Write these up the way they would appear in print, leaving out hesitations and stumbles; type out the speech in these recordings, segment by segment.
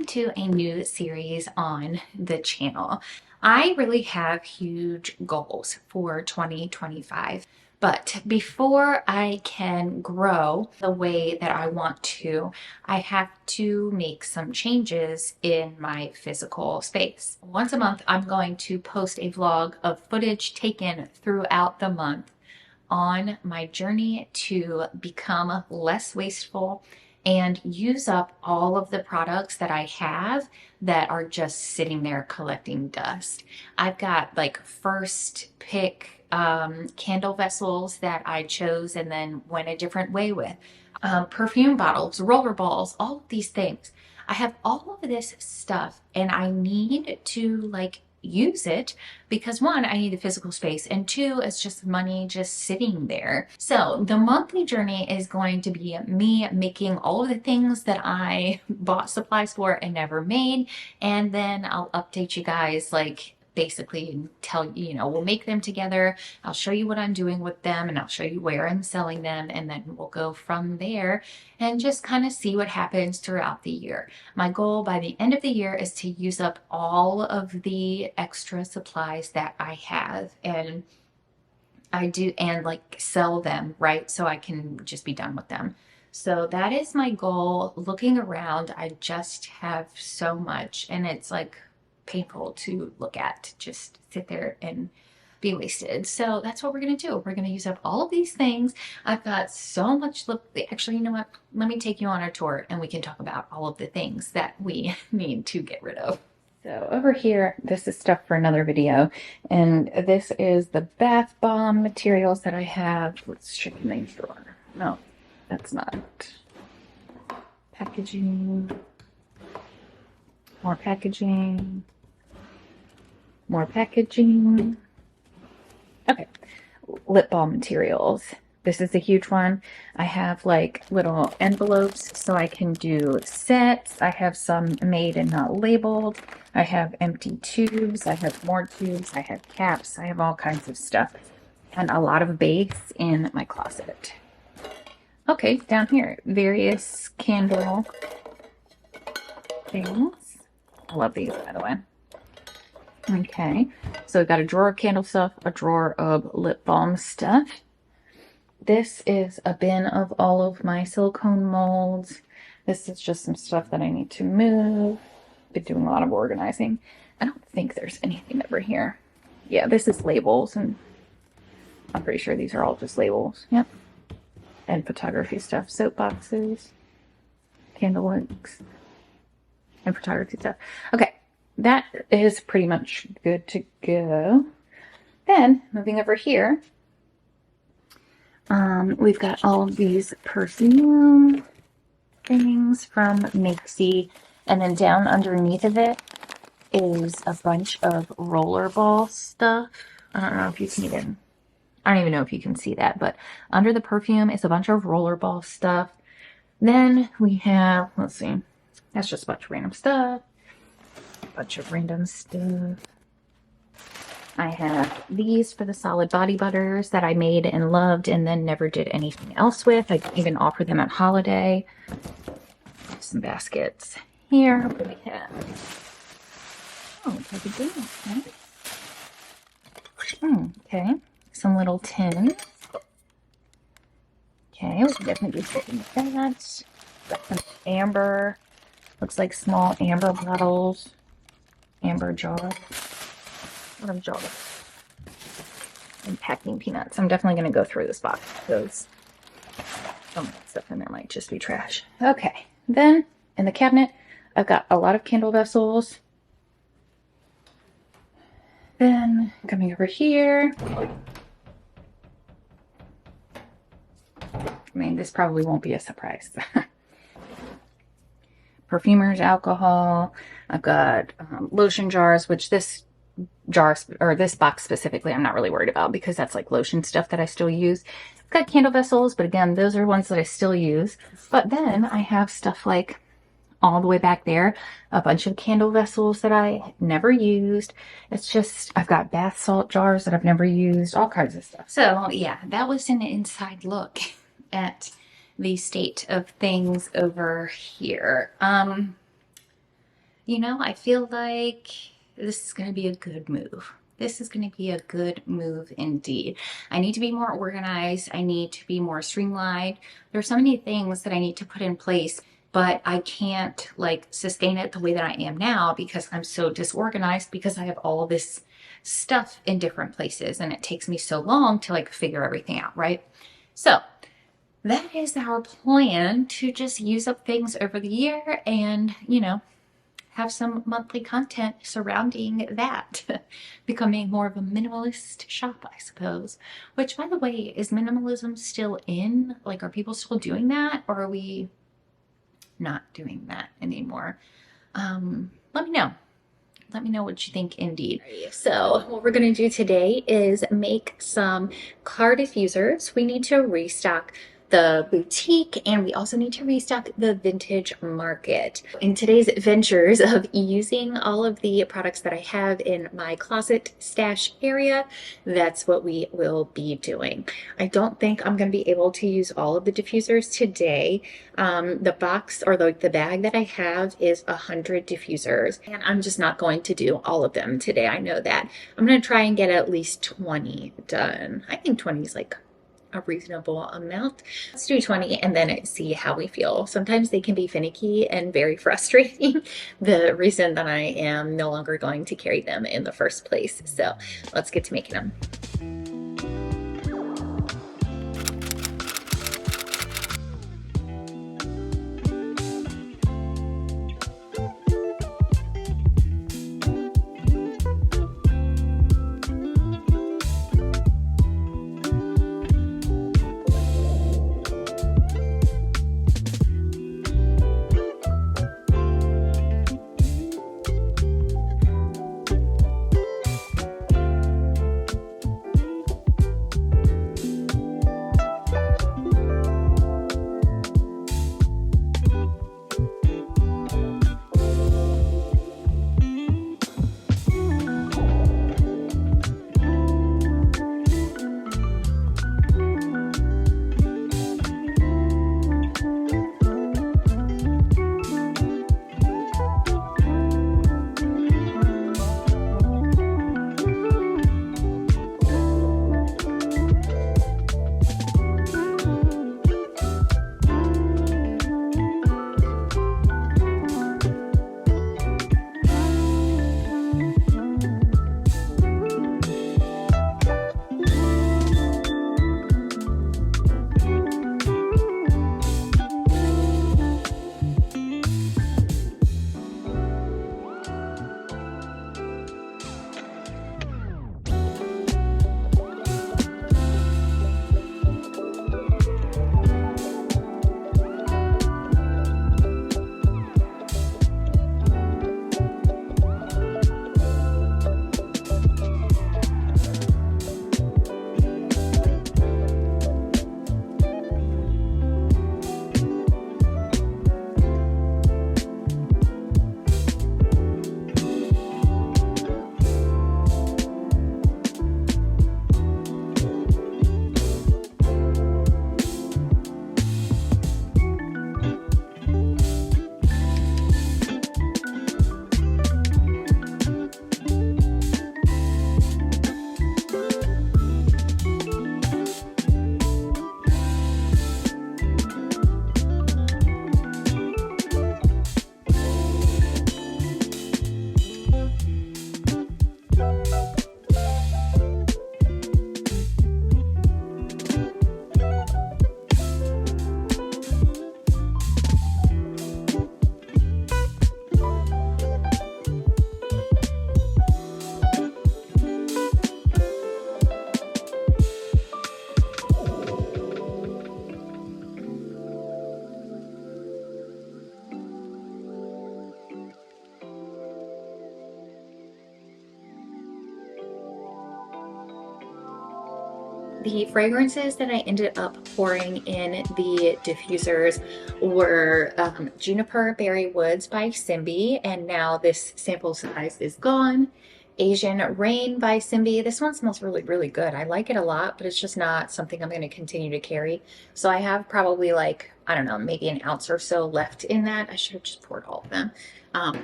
welcome to a new series on the channel. I really have huge goals for 2025, but before I can grow the way that I want to, I have to make some changes in my physical space. Once a month, I'm going to post a vlog of footage taken throughout the month on my journey to become less wasteful and use up all of the products that I have that are just sitting there collecting dust. I've got like first pick candle vessels that I chose and then went a different way with. Perfume bottles, roller balls, all of these things. I have all of this stuff and I need to like use it because one, I need the physical space, and two, it's just money just sitting there. So the monthly journey is going to be me making all of the things that I bought supplies for and never made, and then I'll update you guys like basically tell you, we'll make them together. I'll show you what I'm doing with them and I'll show you where I'm selling them, and then we'll go from there and just kind of see what happens throughout the year. My goal by the end of the year is to use up all of the extra supplies that I have, and like sell them, right? So I can just be done with them. So that is my goal. Looking around, I just have so much, and it's like painful to look at, just sit there and be wasted. So that's what we're going to do. We're going to use up all of these things. I've got so much. Actually, you know what? Let me take you on a tour and we can talk about all of the things that we need to get rid of. So over here, this is stuff for another video. And this is the bath bomb materials that I have. Let's check in the drawer. No, that's not. Packaging. More packaging. More packaging. Okay, lip balm materials. This is a huge one. I have like little envelopes so I can do sets. I have some made and not labeled. I have empty tubes. I have more tubes. I have caps. I have all kinds of stuff. And a lot of base in my closet. Okay, down here, various candle things. I love these, by the way. Okay, so we've got a drawer of candle stuff, a drawer of lip balm stuff. This is a bin of all of my silicone molds. This is just some stuff that I need to move. Been doing a lot of organizing. I don't think there's anything over here. Yeah, this is labels, and I'm pretty sure these are all just labels. Yep. And photography stuff. Soap boxes, candle wicks, and photography stuff. Okay. That is pretty much good to go. Then, moving over here, we've got all of these perfume things from Maxi. And then down underneath of it is a bunch of rollerball stuff. I don't know if you can even, I don't even know if you can see that, but under the perfume is a bunch of rollerball stuff. Then we have, let's see, that's just a bunch of random stuff. Bunch of random stuff. I have these for the solid body butters that I made and loved and then never did anything else with. I even offered them at holiday. Some baskets here. What do we have? Oh, it's like a deal, right? Okay. Some little tins. Okay, we can definitely do something with that. Got some amber. Looks like small amber bottles. Amber jars. What are jars? And packing peanuts. I'm definitely going to go through this box because some of that stuff in there might just be trash. Okay. Then in the cabinet, I've got a lot of candle vessels. Then coming over here. I mean, this probably won't be a surprise. Perfumers, alcohol. I've got lotion jars, which this jar, or this box specifically, I'm not really worried about because that's like lotion stuff that I still use. I've got candle vessels, but again, those are ones that I still use. But then I have stuff like all the way back there, a bunch of candle vessels that I never used. It's just, I've got bath salt jars that I've never used, all kinds of stuff. So yeah, that was an inside look at the state of things over here. You know, I feel like this is going to be a good move. This is going to be a good move indeed. I need to be more organized. I need to be more streamlined. There's so many things that I need to put in place, but I can't like sustain it the way that I am now because I'm so disorganized because I have all this stuff in different places and it takes me so long to like figure everything out, right? So that is our plan, to just use up things over the year and, you know, have some monthly content surrounding that. Becoming more of a minimalist shop, I suppose. Which, by the way, is minimalism still in? Like, are people still doing that? Or are we not doing that anymore? Let me know. Let me know what you think indeed. So what we're going to do today is make some car diffusers. We need to restock the boutique and we also need to restock the vintage market. In today's adventures of using all of the products that I have in my closet stash area, that's what we will be doing. I don't think I'm going to be able to use all of the diffusers today. The box or the bag that I have is 100 diffusers and I'm just not going to do all of them today. I know that. I'm going to try and get at least 20 done. I think 20 is like a reasonable amount. Let's do 20 and then see how we feel. Sometimes they can be finicky and very frustrating. The reason that I am no longer going to carry them in the first place. So let's get to making them. The fragrances that I ended up pouring in the diffusers were Juniper Berry Woods by Simbi, and now this sample size is gone. Asian Rain by Simbi. This one smells really, really good. I like it a lot, but it's just not something I'm going to continue to carry. So I have probably like, I don't know, maybe an ounce or so left in that. I should have just poured all of them.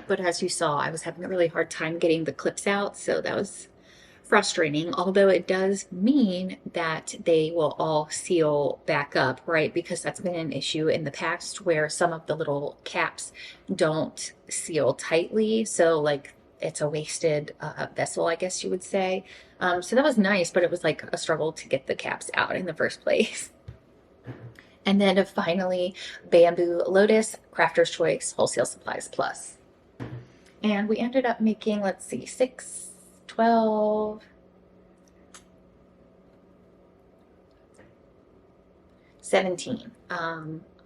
But as you saw, I was having a really hard time getting the clips out. So that was frustrating, although it does mean that they will all seal back up, right? Because that's been an issue in the past where some of the little caps don't seal tightly. So like it's a wasted vessel, I guess you would say. So that was nice, but it was like a struggle to get the caps out in the first place. And then finally, Bamboo Lotus, Crafter's Choice, Wholesale Supplies Plus. And we ended up making, let's see, 6, 12, 17.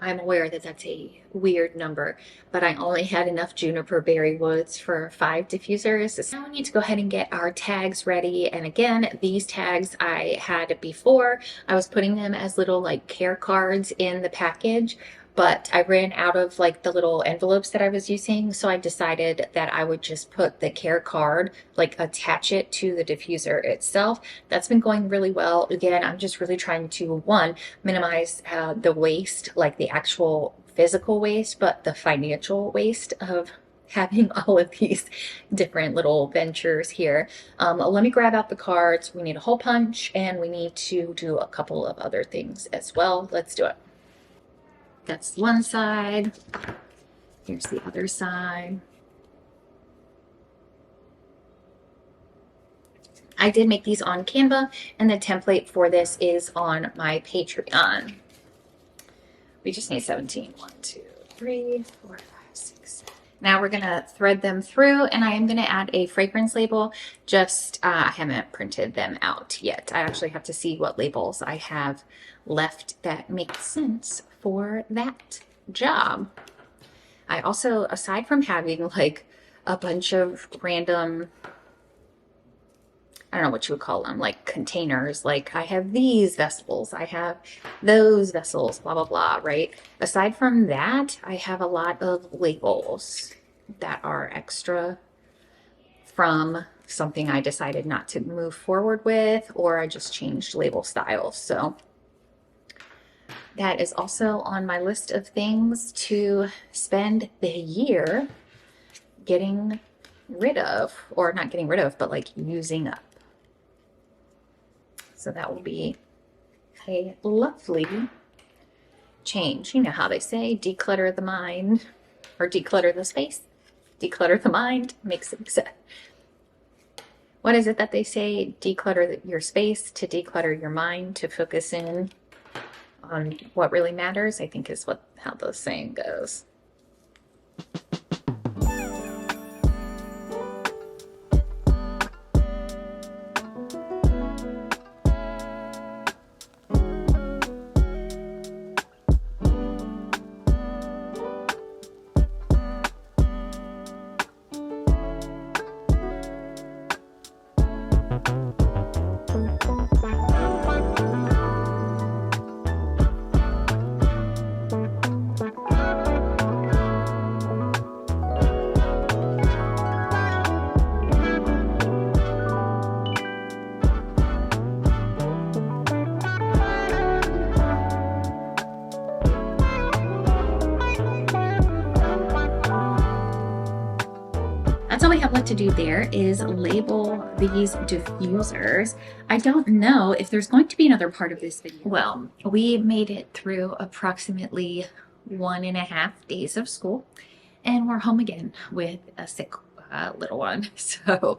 I'm aware that that's a weird number, but I only had enough juniper berry woods for 5 diffusers. So now we need to go ahead and get our tags ready. And again, these tags I had before. I was putting them as little like care cards in the package, but I ran out of like the little envelopes that I was using. So I decided that I would just put the care card, like attach it to the diffuser itself. That's been going really well. Again, I'm just really trying to, one, minimize the waste, like the actual physical waste, but the financial waste of having all of these different little ventures here. Let me grab out the cards. We need a hole punch and we need to do a couple of other things as well. Let's do it. That's one side. Here's the other side. I did make these on Canva, and the template for this is on my Patreon. We just need 17. 1, 2, 3, 4, 5, 6, 7. Now we're going to thread them through, and I am going to add a fragrance label. Just, I haven't printed them out yet. I actually have to see what labels I have left that make sense for that job. I also, aside from having like a bunch of random, I don't know what you would call them, like containers, like I have these vessels, I have those vessels, blah, blah, blah, right? Aside from that, I have a lot of labels that are extra from something I decided not to move forward with, or I just changed label styles. So that is also on my list of things to spend the year getting rid of, or not getting rid of, but like using up. So that will be a lovely change. You know how they say declutter the mind, or declutter the space, declutter the mind, makes it sense. What is it that they say? Declutter your space to declutter your mind, to focus in on what really matters, I think is how the saying goes. That's all we have left to do there is label these diffusers. I don't know if there's going to be another part of this video. Well, we made it through approximately 1.5 days of school, and we're home again with a sick little one. So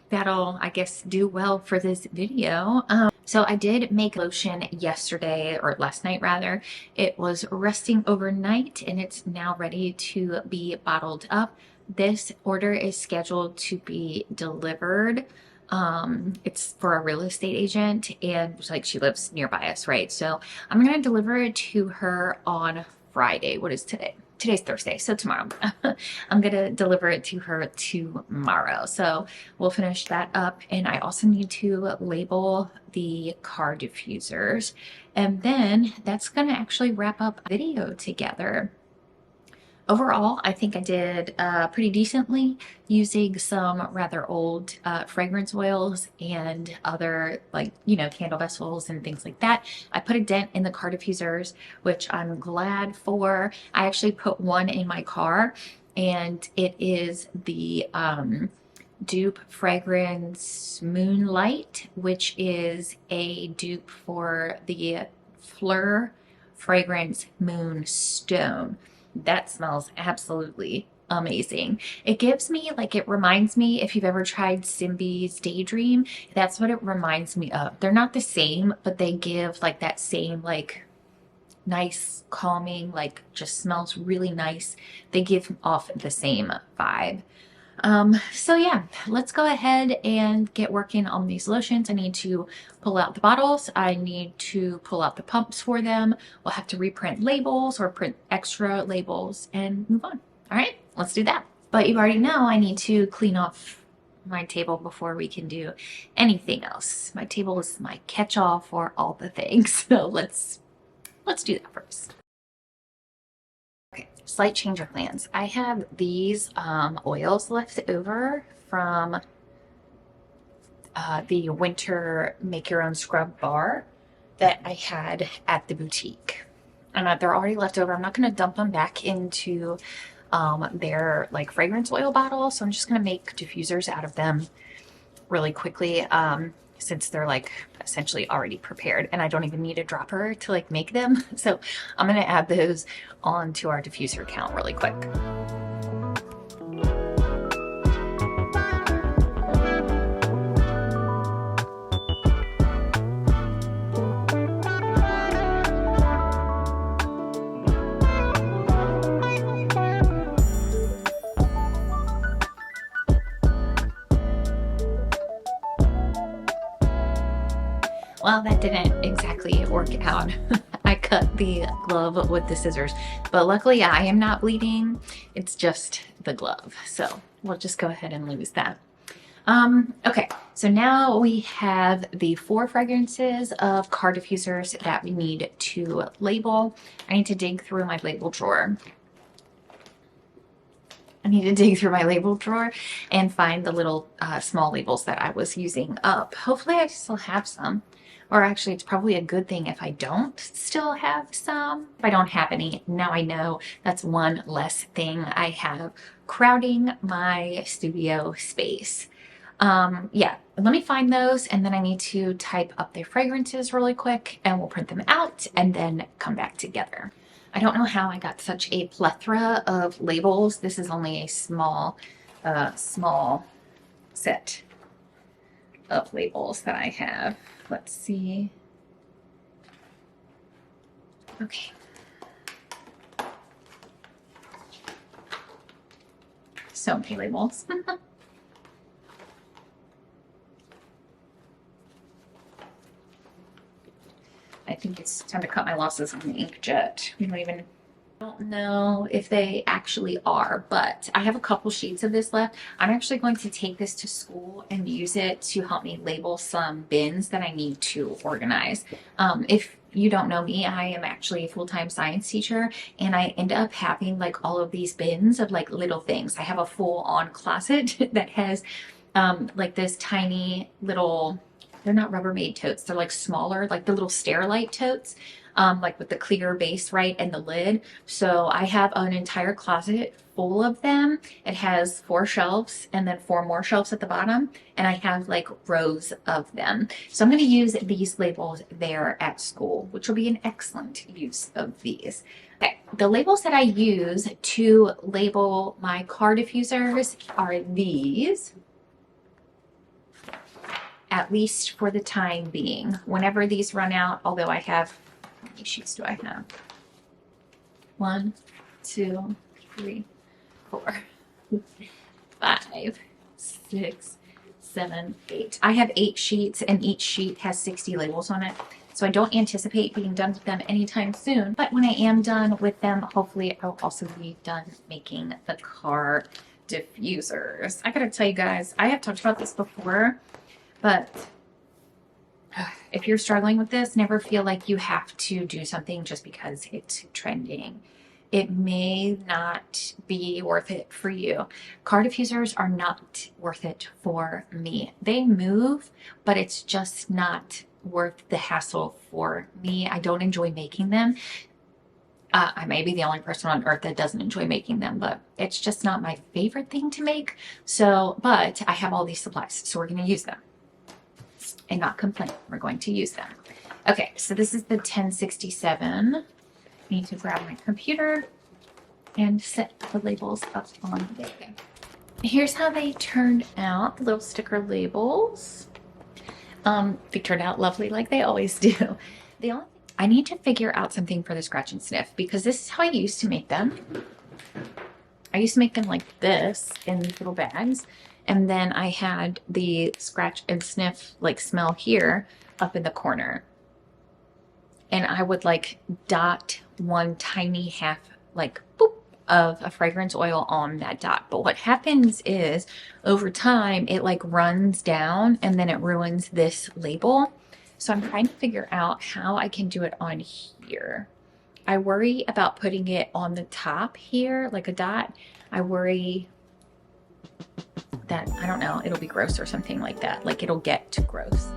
that'll, I guess, do well for this video. So I did make lotion yesterday, or last night rather. It was resting overnight and it's now ready to be bottled up. This order is scheduled to be delivered. It's for a real estate agent, and like she lives nearby us, right? So I'm gonna deliver it to her on Friday. What is today? Today's Thursday, so tomorrow. I'm gonna deliver it to her tomorrow. So we'll finish that up, and I also need to label the car diffusers, and then that's gonna actually wrap up a video together. Overall, I think I did pretty decently using some rather old fragrance oils and other, like, you know, candle vessels and things like that. I put a dent in the car diffusers, which I'm glad for. I actually put one in my car, and it is the dupe fragrance Moonlight, which is a dupe for the Fleur fragrance Moonstone. That smells absolutely amazing. It gives me, like, it reminds me, if you've ever tried Simbi's Daydream, that's what it reminds me of. They're not the same, but they give like that same, like, nice, calming, like, just smells really nice. They give off the same vibe. So yeah, let's go ahead and get working on these lotions. I need to pull out the bottles. I need to pull out the pumps for them. We'll have to reprint labels or print extra labels and move on. All right, let's do that. But you already know I need to clean off my table before we can do anything else. My table is my catch-all for all the things. So let's do that first. Okay, slight change of plans. I have these oils left over from the winter make your own scrub bar that I had at the boutique. And they're already left over. I'm not going to dump them back into their, like, fragrance oil bottle. So I'm just going to make diffusers out of them really quickly. Since they're, like, essentially already prepared, and I don't even need a dropper to, like, make them. So I'm going to add those onto our diffuser count really quick. Well, that didn't exactly work out. I cut the glove with the scissors, but luckily I am not bleeding. It's just the glove. So we'll just go ahead and lose that. Okay, so now we have the 4 fragrances of car diffusers that we need to label. I need to dig through my label drawer. And find the little small labels that I was using up. Hopefully I still have some. Or actually, it's probably a good thing if I don't still have some. If I don't have any, now I know that's one less thing I have crowding my studio space. Yeah, let me find those, and then I need to type up their fragrances really quick, and we'll print them out and then come back together. I don't know how I got such a plethora of labels. This is only a small set of labels that I have. Let's see. Okay. So many labels. I think it's time to cut my losses on the inkjet. I don't know if they actually are, but I have a couple sheets of this left. I'm actually going to take this to school and use it to help me label some bins that I need to organize. If you don't know me, I am actually a full-time science teacher, and I end up having, like, all of these bins of, like, little things. I have a full-on closet that has like this tiny little, they're not Rubbermaid totes, they're like smaller, like the little Sterilite totes, like with the clear base, right, and the lid. So I have an entire closet full of them. It has 4 shelves and then 4 more shelves at the bottom, and I have like rows of them. So I'm going to use these labels there at school, which will be an excellent use of these. Okay, the labels that I use to label my car diffusers are these, at least for the time being. Whenever these run out, although I have, how many sheets do I have? 1, 2, 3, 4, 5, 6, 7, 8. I have 8 sheets, and each sheet has 60 labels on it. So I don't anticipate being done with them anytime soon. But when I am done with them, hopefully I'll also be done making the car diffusers. I gotta tell you guys, I have talked about this before, but if you're struggling with this, never feel like you have to do something just because it's trending. it may not be worth it for you. Car diffusers are not worth it for me. They move, but it's just not worth the hassle for me. I don't enjoy making them. I may be the only person on earth that doesn't enjoy making them, but it's just not my favorite thing to make. So, but I have all these supplies, so we're going to use them and not complain. We're going to use them. Okay, so this is the 1067. I need to grab my computer and set the labels up on there. Here's how they turned out, the little sticker labels. They turned out lovely like they always do. The only thing, I need to figure out something for the scratch and sniff, because this is how I used to make them. I used to make them like this in these little bags. And then I had the scratch and sniff like smell here up in the corner. And I would like dot one tiny half like boop of a fragrance oil on that dot. But what happens is over time it like runs down and then it ruins this label. So I'm trying to figure out how I can do it on here. I worry about putting it on the top here like a dot. I worry that, I don't know, it'll be gross or something like that. Like it'll get too gross.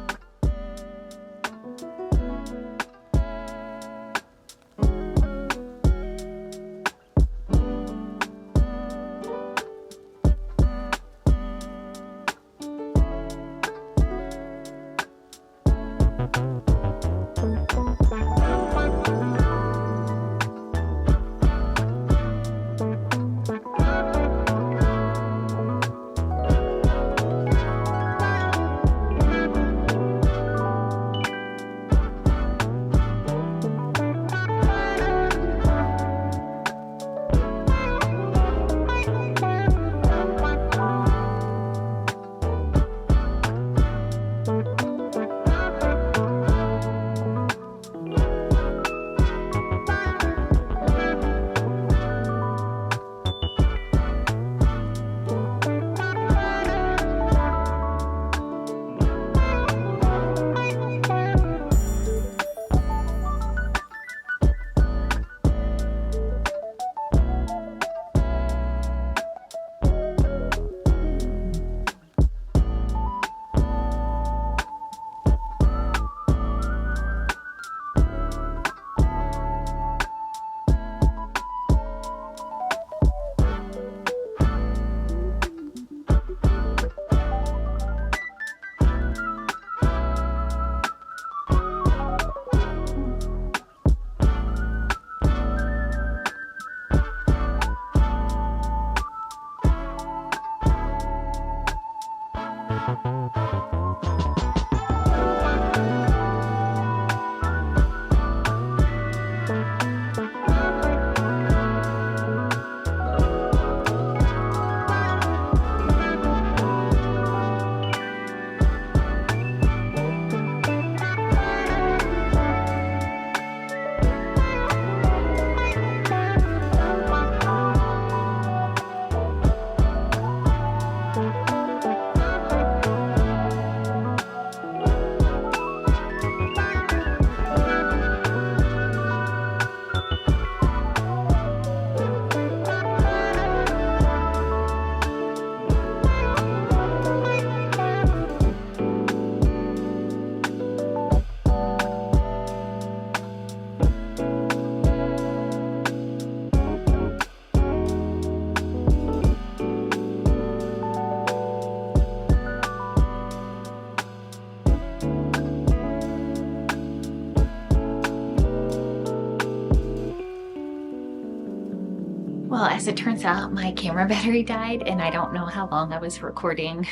Well, as it turns out, my camera battery died and I don't know how long I was recording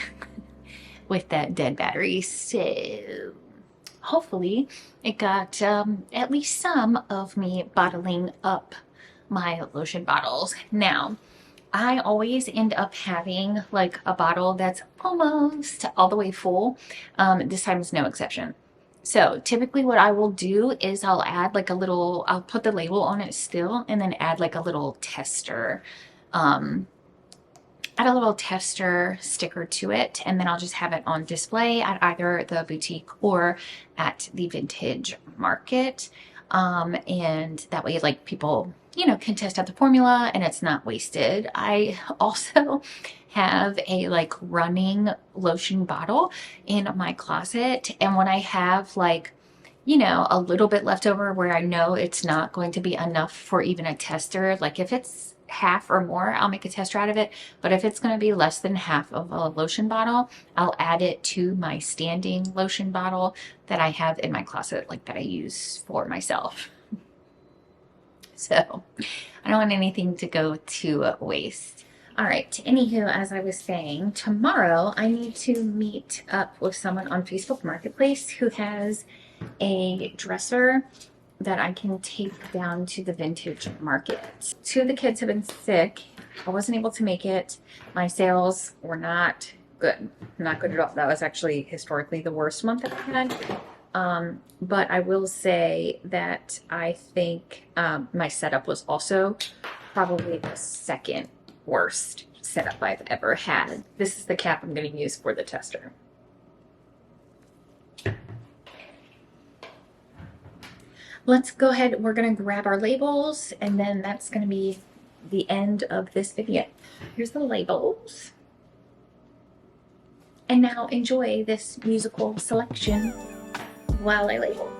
with that dead battery. So hopefully it got at least some of me bottling up my lotion bottles. Now, I always end up having like a bottle that's almost all the way full. This time is no exception. So typically what I will do is I'll add like a little, I'll put the label on it still and then add like a little tester, add a little tester sticker to it, and then I'll just have it on display at either the boutique or at the vintage market. And that way like people, can test out the formula and it's not wasted. I also have a like running lotion bottle in my closet. And when I have like, a little bit left over where I know it's not going to be enough for even a tester, like if it's half or more, I'll make a tester out of it. But if it's going to be less than half of a lotion bottle, I'll add it to my standing lotion bottle that I have in my closet, like that I use for myself. So I don't want anything to go to waste. All right, anywho, as I was saying, tomorrow I need to meet up with someone on Facebook Marketplace who has a dresser that I can take down to the vintage market. Two of the kids have been sick. I wasn't able to make it. My sales were not good. Not good at all. That was actually historically the worst month that I had. But I will say that I think my setup was also probably the second worst setup I've ever had. This is the cap I'm going to use for the tester. Let's go ahead. We're going to grab our labels, and then that's going to be the end of this video. Here's the labels. And now enjoy this musical selection while I label.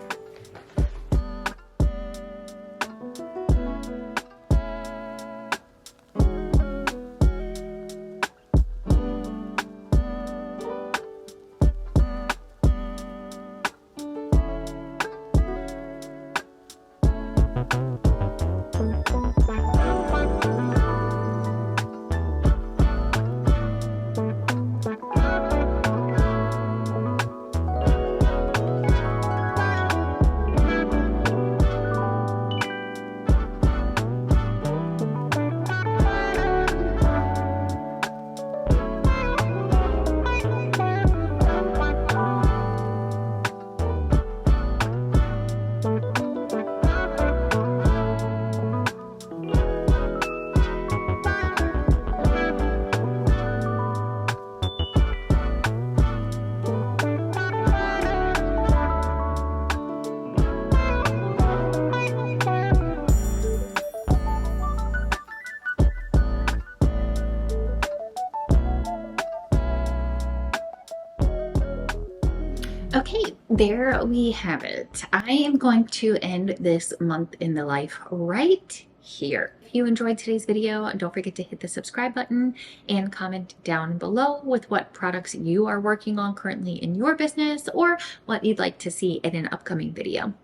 Okay, there we have it. I am going to end this month in the life right here. If you enjoyed today's video, don't forget to hit the subscribe button and comment down below with what products you are working on currently in your business or what you'd like to see in an upcoming video.